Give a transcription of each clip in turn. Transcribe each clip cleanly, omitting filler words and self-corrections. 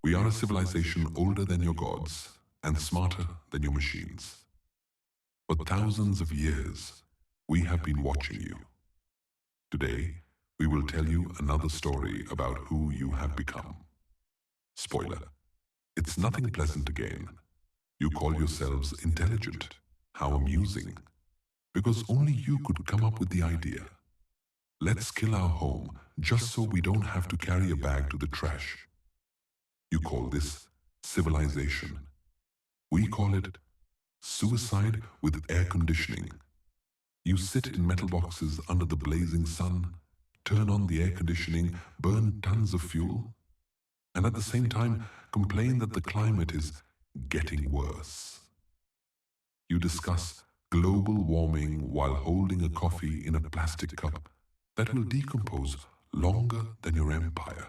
We are a civilization older than your gods and smarter than your machines. For thousands of years, we have been watching you. Today, we will tell you another story about who you have become. Spoiler, it's nothing pleasant to gain. You call yourselves intelligent. How amusing. Because only you could come up with the idea. Let's kill our home just so we don't have to carry a bag to the trash. You call this civilization. We call it suicide with air conditioning. You sit in metal boxes under the blazing sun, turn on the air conditioning, burn tons of fuel, and at the same time complain that the climate is getting worse. You discuss global warming while holding a coffee in a plastic cup that will decompose longer than your empire.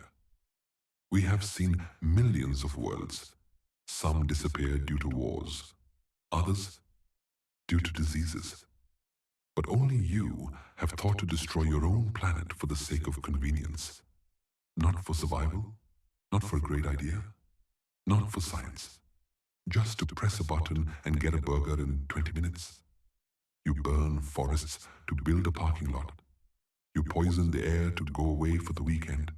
We have seen millions of worlds. Some disappeared due to wars, others due to diseases. But only you have thought to destroy your own planet for the sake of convenience. Not for survival, not for a great idea, not for science. Just to press a button and get a burger in 20 minutes. You burn forests to build a parking lot. You poison the air to go away for the weekend.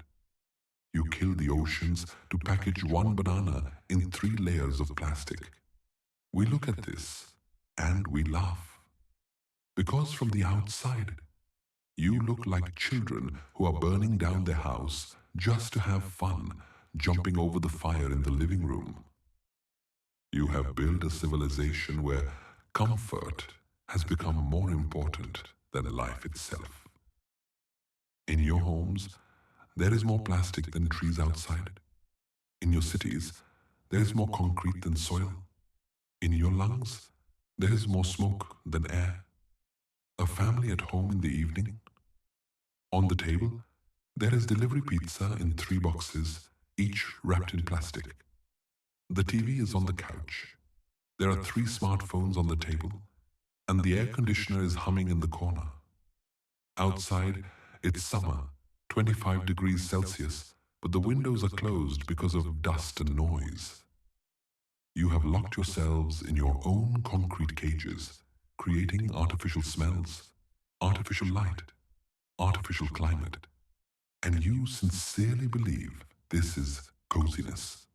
You kill the oceans to package one banana in 3 layers of plastic. We look at this and we laugh. Because from the outside, you look like children who are burning down their house just to have fun, jumping over the fire in the living room. You have built a civilization where comfort has become more important than life itself. In your homes, there is more plastic than trees outside. In your cities, there is more concrete than soil. In your lungs, there is more smoke than air. A family at home in the evening. On the table, there is delivery pizza in 3 boxes, each wrapped in plastic. The TV is on the couch. There are 3 smartphones on the table, and the air conditioner is humming in the corner. Outside, it's summer, 25 degrees Celsius, but the windows are closed because of dust and noise. You have locked yourselves in your own concrete cages, creating artificial smells, artificial light, artificial climate. And you sincerely believe this is coziness.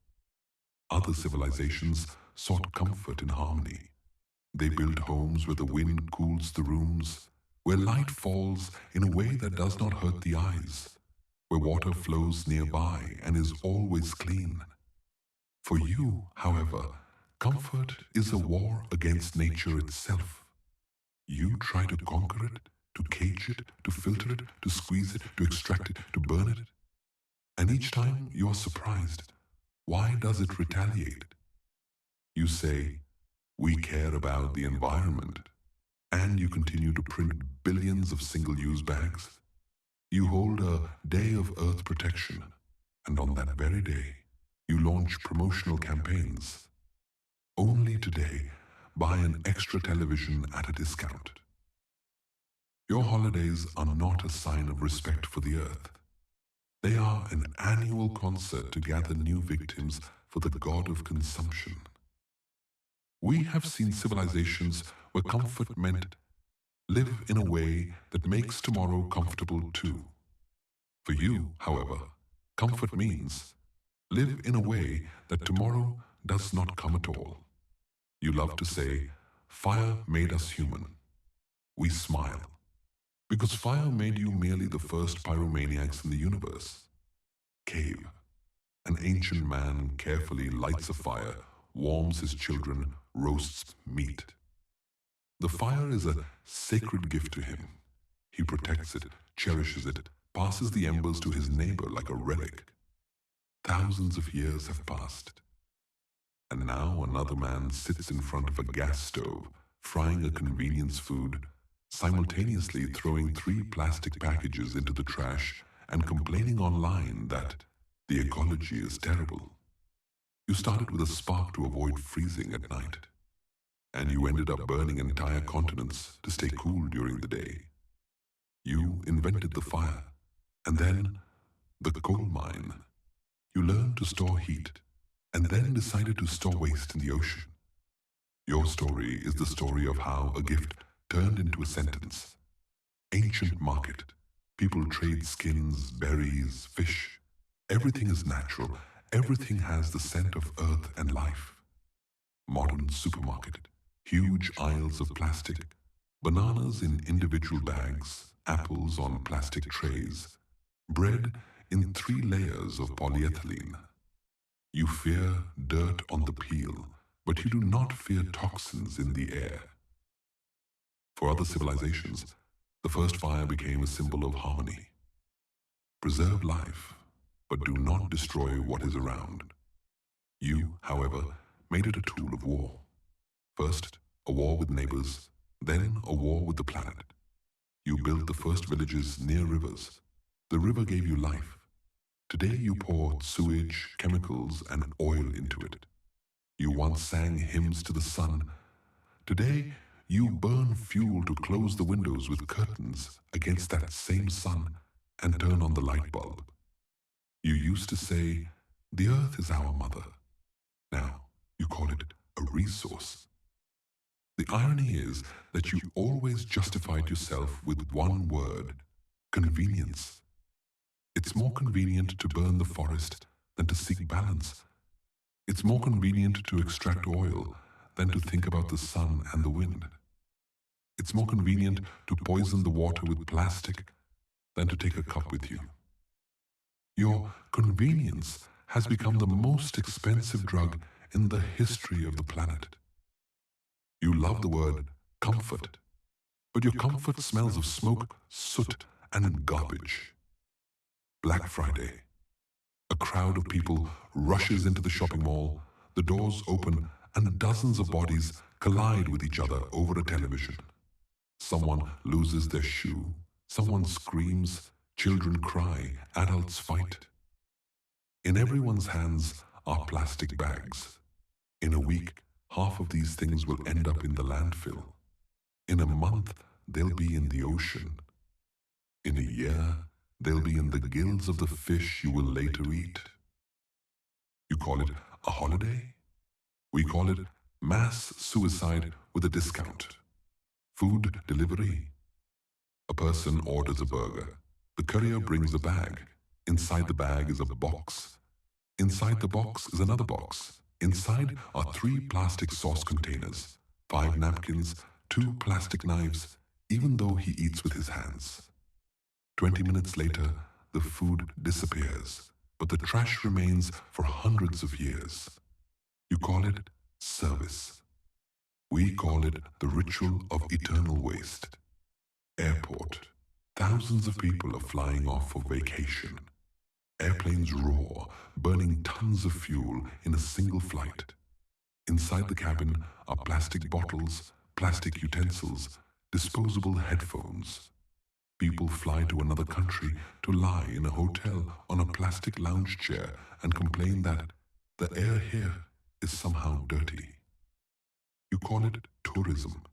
Other civilizations sought comfort in harmony. They built homes where the wind cools the rooms, where light falls in a way that does not hurt the eyes, where water flows nearby and is always clean. For you, however, comfort is a war against nature itself. You try to conquer it, to cage it, to filter it, to squeeze it, to extract it, to burn it. And each time you are surprised. Why does it retaliate? You say, we care about the environment, and you continue to print billions of single-use bags. You hold a day of Earth protection, and on that very day, you launch promotional campaigns. Only today, buy an extra television at a discount. Your holidays are not a sign of respect for the Earth. They are an annual concert to gather new victims for the god of consumption. We have seen civilizations where comfort meant live in a way that makes tomorrow comfortable too. For you, however, comfort means live in a way that tomorrow does not come at all. You love to say, fire made us human. We smile. Because fire made you merely the first pyromaniacs in the universe. Cave. An ancient man carefully lights a fire, warms his children, roasts meat. The fire is a sacred gift to him. He protects it, cherishes it, passes the embers to his neighbor like a relic. Thousands of years have passed. And now another man sits in front of a gas stove, frying a convenience food, simultaneously throwing 3 plastic packages into the trash and complaining online that the ecology is terrible. You started with a spark to avoid freezing at night, and you ended up burning entire continents to stay cool during the day. You invented the fire, and then the coal mine. You learned to store heat, and then decided to store waste in the ocean. Your story is the story of how a gift turned into a sentence. Ancient market. People trade skins, berries, fish. Everything is natural. Everything has the scent of earth and life. Modern supermarket. Huge aisles of plastic. Bananas in individual bags. Apples on plastic trays. Bread in 3 layers of polyethylene. You fear dirt on the peel, but you do not fear toxins in the air. For other civilizations, the first fire became a symbol of harmony. Preserve life, but do not destroy what is around. You, however, made it a tool of war. First, a war with neighbors, then a war with the planet. You built the first villages near rivers. The river gave you life. Today you pour sewage, chemicals, and oil into it. You once sang hymns to the sun. Today you burn fuel to close the windows with curtains against that same sun and turn on the light bulb. You used to say, "The earth is our mother." Now you call it a resource. The irony is that you always justified yourself with one word: convenience. It's more convenient to burn the forest than to seek balance. It's more convenient to extract oil than to think about the sun and the wind. It's more convenient to poison the water with plastic than to take a cup with you. Your convenience has become the most expensive drug in the history of the planet. You love the word comfort, but your comfort smells of smoke, soot, and garbage. Black Friday. A crowd of people rushes into the shopping mall, the doors open, and dozens of bodies collide with each other over a television. Someone loses their shoe, someone screams, children cry, adults fight. In everyone's hands are plastic bags. In a week, half of these things will end up in the landfill. In a month, they'll be in the ocean. In a year, they'll be in the gills of the fish you will later eat. You call it a holiday? We call it mass suicide with a discount. Food delivery. A person orders a burger. The courier brings a bag. Inside the bag is a box. Inside the box is another box. Inside are 3 plastic sauce containers, 5 napkins, 2 plastic knives, even though he eats with his hands. 20 minutes later, the food disappears, but the trash remains for hundreds of years. You call it service. We call it the ritual of eternal waste. Airport. Thousands of people are flying off for vacation. Airplanes roar, burning tons of fuel in a single flight. Inside the cabin are plastic bottles, plastic utensils, disposable headphones. People fly to another country to lie in a hotel on a plastic lounge chair and complain that the air here is somehow dirty. You call it tourism.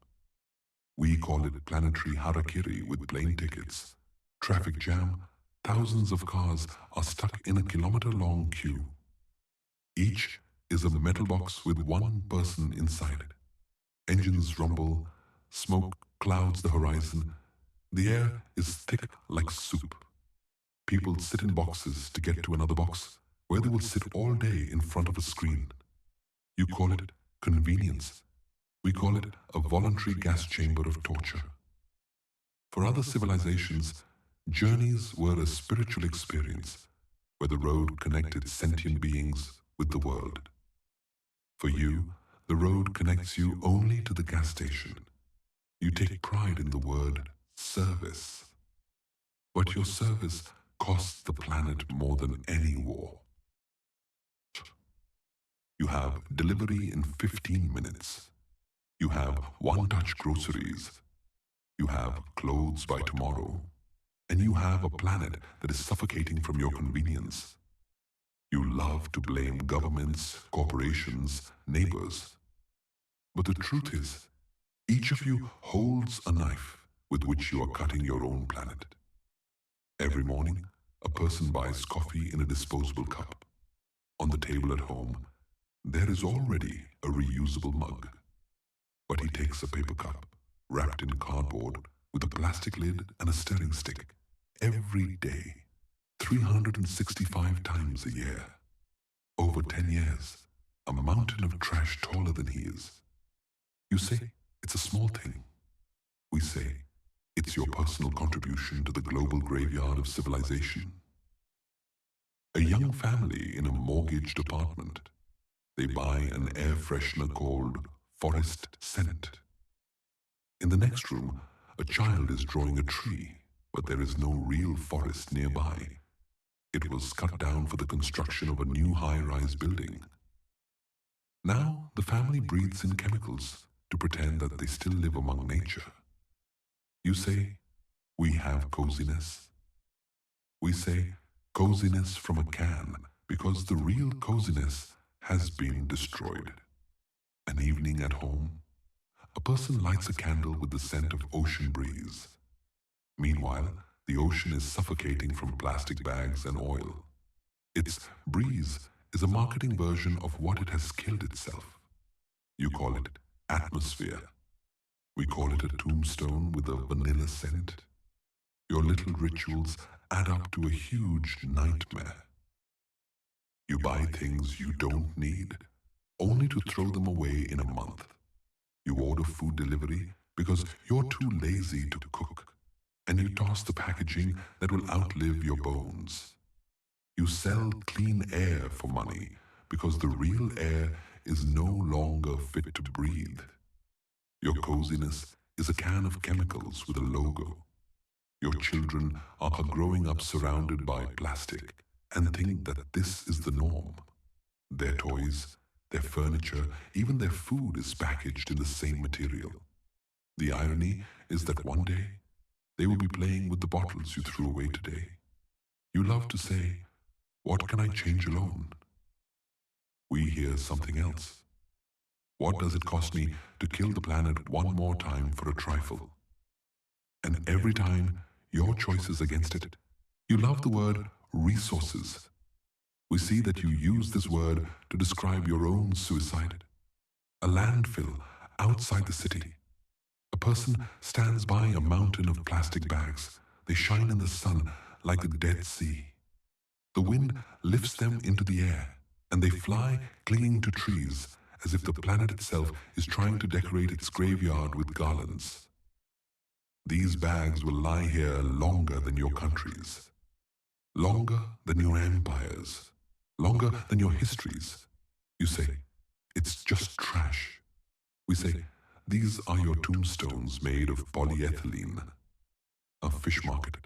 We call it planetary harakiri with plane tickets. Traffic jam, thousands of cars are stuck in a kilometer-long queue. Each is a metal box with one person inside. Engines rumble, smoke clouds the horizon. The air is thick like soup. People sit in boxes to get to another box, where they will sit all day in front of a screen. You call it convenience. We call it a voluntary gas chamber of torture. For other civilizations, journeys were a spiritual experience, where the road connected sentient beings with the world. For you, the road connects you only to the gas station. You take pride in the word service. But your service costs the planet more than any war. You have delivery in 15 minutes. You have one-touch groceries. You have clothes by tomorrow. And you have a planet that is suffocating from your convenience. You love to blame governments, corporations, neighbors. But the truth is, each of you holds a knife with which you are cutting your own planet. Every morning, a person buys coffee in a disposable cup. On the table at home, There is already a reusable mug, but he takes a paper cup, wrapped in cardboard, with a plastic lid and a stirring stick, every day, 365 times a year. Over 10 years, a mountain of trash taller than he is. You say, it's a small thing. We say, it's your personal contribution to the global graveyard of civilization. A young family in a mortgaged apartment. They buy an air freshener called Forest Scent. In the next room, a child is drawing a tree, but there is no real forest nearby. It was cut down for the construction of a new high-rise building. Now, the family breathes in chemicals to pretend that they still live among nature. You say, we have coziness. We say, coziness from a can, because the real coziness has been destroyed. An evening at home, a person lights a candle with the scent of ocean breeze. Meanwhile, the ocean is suffocating from plastic bags and oil. Its breeze is a marketing version of what it has killed itself. You call it atmosphere. We call it a tombstone with a vanilla scent. Your little rituals add up to a huge nightmare. You buy things you don't need, only to throw them away in a month. You order food delivery because you're too lazy to cook, and you toss the packaging that will outlive your bones. You sell clean air for money because the real air is no longer fit to breathe. Your coziness is a can of chemicals with a logo. Your children are growing up surrounded by plastic and think that this is the norm. Their toys, their furniture, even their food is packaged in the same material. The irony is that one day, they will be playing with the bottles you threw away today. You love to say, what can I change alone? We hear something else. What does it cost me to kill the planet one more time for a trifle? And every time, your choice is against it. You love the word resources. We see that you use this word to describe your own suicide. A landfill outside the city. A person stands by a mountain of plastic bags. They shine in the sun like the Dead Sea. The wind lifts them into the air, and they fly clinging to trees as if the planet itself is trying to decorate its graveyard with garlands. These bags will lie here longer than your countries, longer than your empires, longer than your histories. You say, it's just trash. We say, these are your tombstones made of polyethylene. A fish market.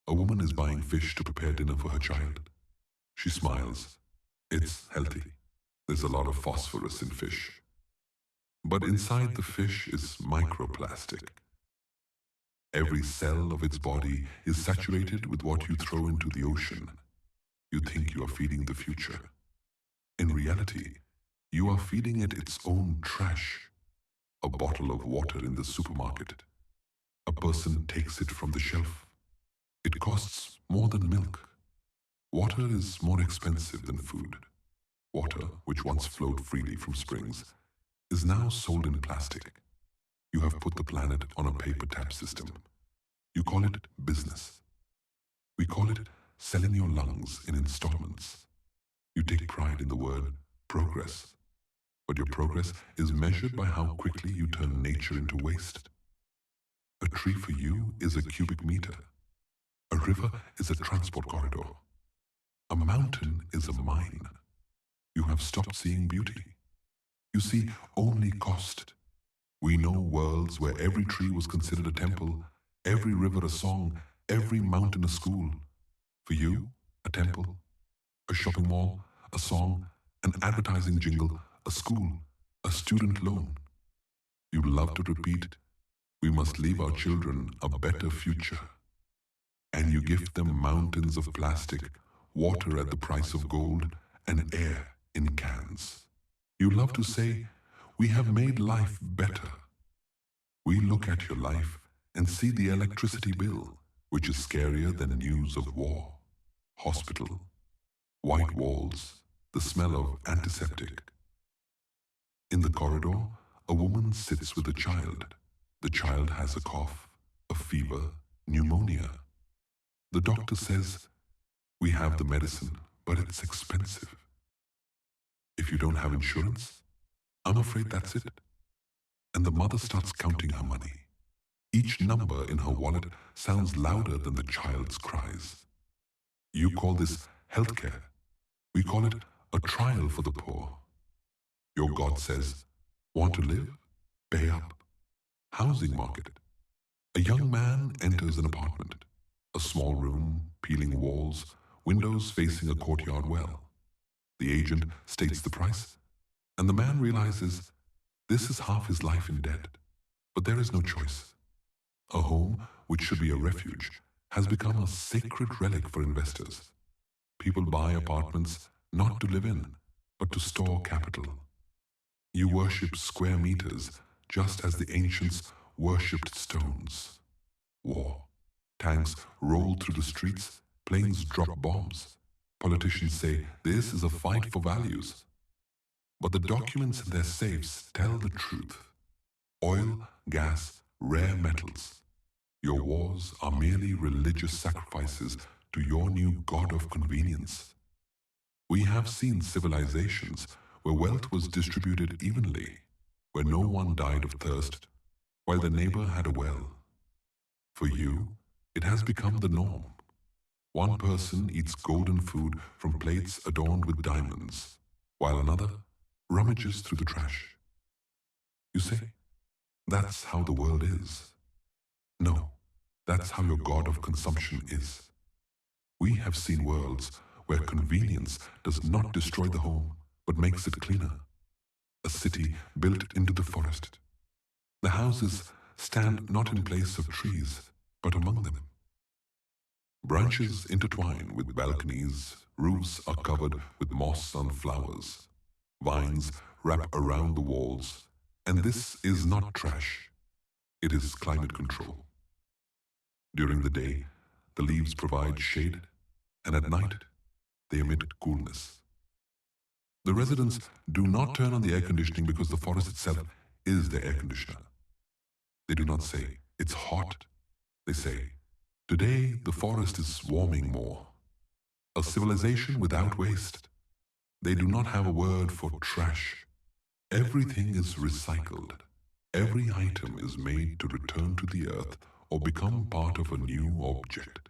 A woman is buying fish to prepare dinner for her child. She smiles. It's healthy. There's a lot of phosphorus in fish. But inside the fish is microplastic. Every cell of its body is saturated with what you throw into the ocean. You think you are feeding the future. In reality, you are feeding it its own trash. A bottle of water in the supermarket. A person takes it from the shelf. It costs more than milk. Water is more expensive than food. Water, which once flowed freely from springs, is now sold in plastic. You have put the planet on a paper tap system. You call it business. We call it selling your lungs in installments. You take pride in the word progress. But your progress is measured by how quickly you turn nature into waste. A tree for you is a cubic meter. A river is a transport corridor. A mountain is a mine. You have stopped seeing beauty. You see only cost. We know worlds where every tree was considered a temple, every river a song, every mountain a school. For you, a temple, a shopping mall, a song, an advertising jingle, a school, a student loan. You love to repeat, we must leave our children a better future. And you gift them mountains of plastic, water at the price of gold, and air in cans. You love to say, we have made life better. We look at your life and see the electricity bill, which is scarier than news of war, hospital, white walls, the smell of antiseptic. In the corridor, a woman sits with a child. The child has a cough, a fever, pneumonia. The doctor says, "We have the medicine, but it's expensive. If you don't have insurance, I'm afraid that's it." And the mother starts counting her money. Each number in her wallet sounds louder than the child's cries. You call this healthcare. We call it a trial for the poor. Your God says, "Want to live? Pay up." Housing market. A young man enters an apartment. A small room, peeling walls, windows facing a courtyard well. The agent states the price, and the man realizes this is half his life in debt. But there is no choice. A home, which should be a refuge, has become a sacred relic for investors. People buy apartments not to live in, but to store capital. You worship square meters just as the ancients worshipped stones. War. Tanks roll through the streets, planes drop bombs. Politicians say this is a fight for values. But the documents in their safes tell the truth. Oil, gas, rare metals. Your wars are merely religious sacrifices to your new god of convenience. We have seen civilizations where wealth was distributed evenly, where no one died of thirst, while the neighbor had a well. For you, it has become the norm. One person eats golden food from plates adorned with diamonds, while another rummages through the trash. You say, that's how the world is. No, that's how your god of consumption is. We have seen worlds where convenience does not destroy the home, but makes it cleaner. A city built into the forest. The houses stand not in place of trees, but among them. Branches intertwine with balconies, roofs are covered with moss and flowers. Vines wrap around the walls, and this is not trash. It is climate control. During the day, the leaves provide shade, and at night, they emit coolness. The residents do not turn on the air conditioning because the forest itself is their air conditioner. They do not say, "It's hot." They say, "Today the forest is warming more." A civilization without waste. They do not have a word for trash. Everything is recycled. Every item is made to return to the earth or become part of a new object.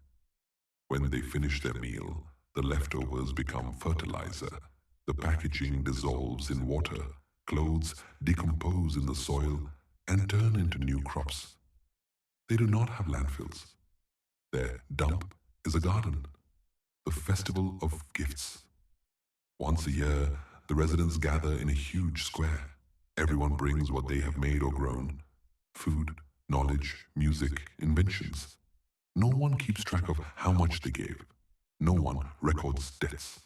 When they finish their meal, the leftovers become fertilizer. The packaging dissolves in water, clothes decompose in the soil, and turn into new crops. They do not have landfills. Their dump is a garden, the festival of gifts. Once a year, the residents gather in a huge square. Everyone brings what they have made or grown: food, knowledge, music, inventions. No one keeps track of how much they gave. No one records debts.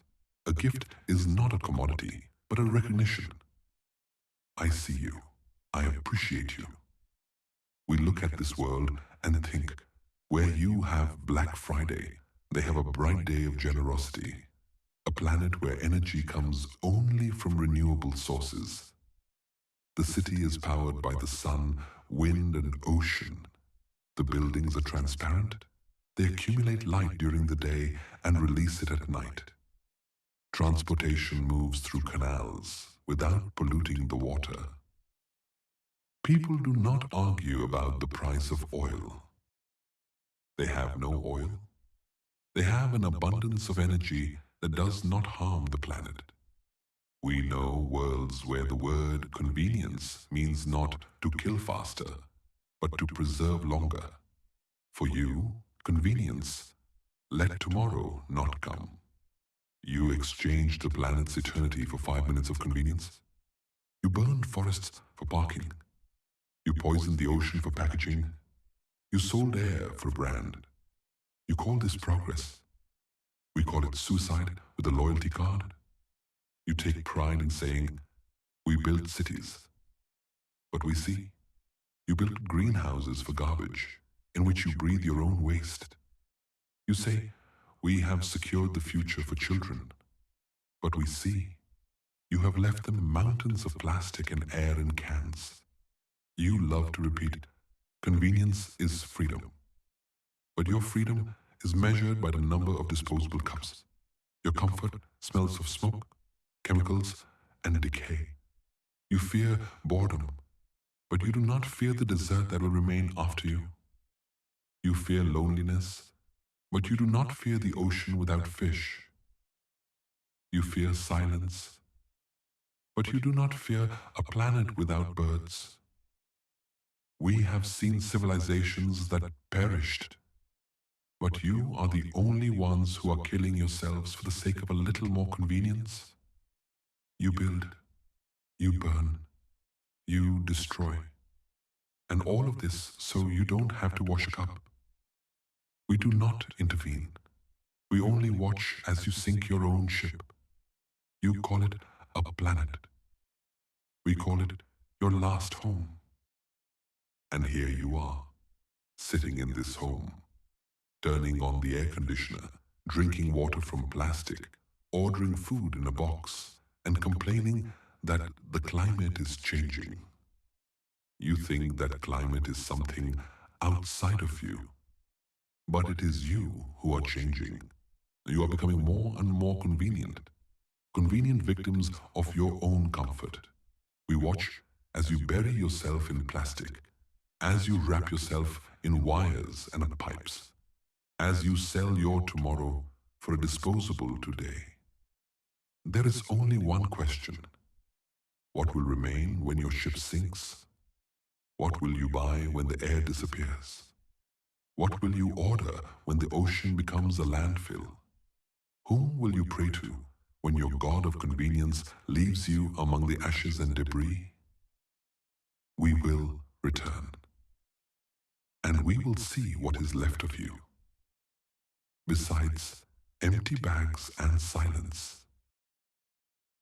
A gift is not a commodity, but a recognition. I see you. I appreciate you. We look at this world and think, where you have Black Friday, they have a bright day of generosity. A planet where energy comes only from renewable sources. The city is powered by the sun, wind, and ocean. The buildings are transparent. They accumulate light during the day and release it at night. Transportation moves through canals without polluting the water. People do not argue about the price of oil. They have no oil. They have an abundance of energy that does not harm the planet. We know worlds where the word convenience means not to kill faster, but to preserve longer. For you, convenience, let tomorrow not come. You exchanged the planet's eternity for 5 minutes of convenience. You burned forests for parking. You poisoned the ocean for packaging. You sold air for a brand. You call this progress. We call it suicide with a loyalty card. You take pride in saying, "We built cities." But we see, you built greenhouses for garbage, in which you breathe your own waste. You say, "We have secured the future for children." But we see, You have left them mountains of plastic and air in cans. You love to repeat, convenience is freedom. But your freedom is measured by the number of disposable cups. Your comfort smells of smoke, chemicals, and decay. You fear boredom, but you do not fear the desert that will remain after you. You fear loneliness, but you do not fear the ocean without fish. You fear silence, but you do not fear a planet without birds. We have seen civilizations that perished, but you are the only ones who are killing yourselves for the sake of a little more convenience. You build, you burn, you destroy. And all of this so you don't have to wash a cup. We do not intervene. We only watch as you sink your own ship. You call it a planet. We call it your last home. And here you are, sitting in this home, turning on the air conditioner, drinking water from plastic, ordering food in a box, and complaining that the climate is changing. You think that climate is something outside of you, but it is you who are changing. You are becoming more and more convenient victims of your own comfort. We watch as you bury yourself in plastic, as you wrap yourself in wires and pipes, as you sell your tomorrow for a disposable today. There is only one question. What will remain when your ship sinks? What will you buy when the air disappears? What will you order when the ocean becomes a landfill? Whom will you pray to when your God of convenience leaves you among the ashes and debris? We will return, and we will see what is left of you. Besides empty bags and silence,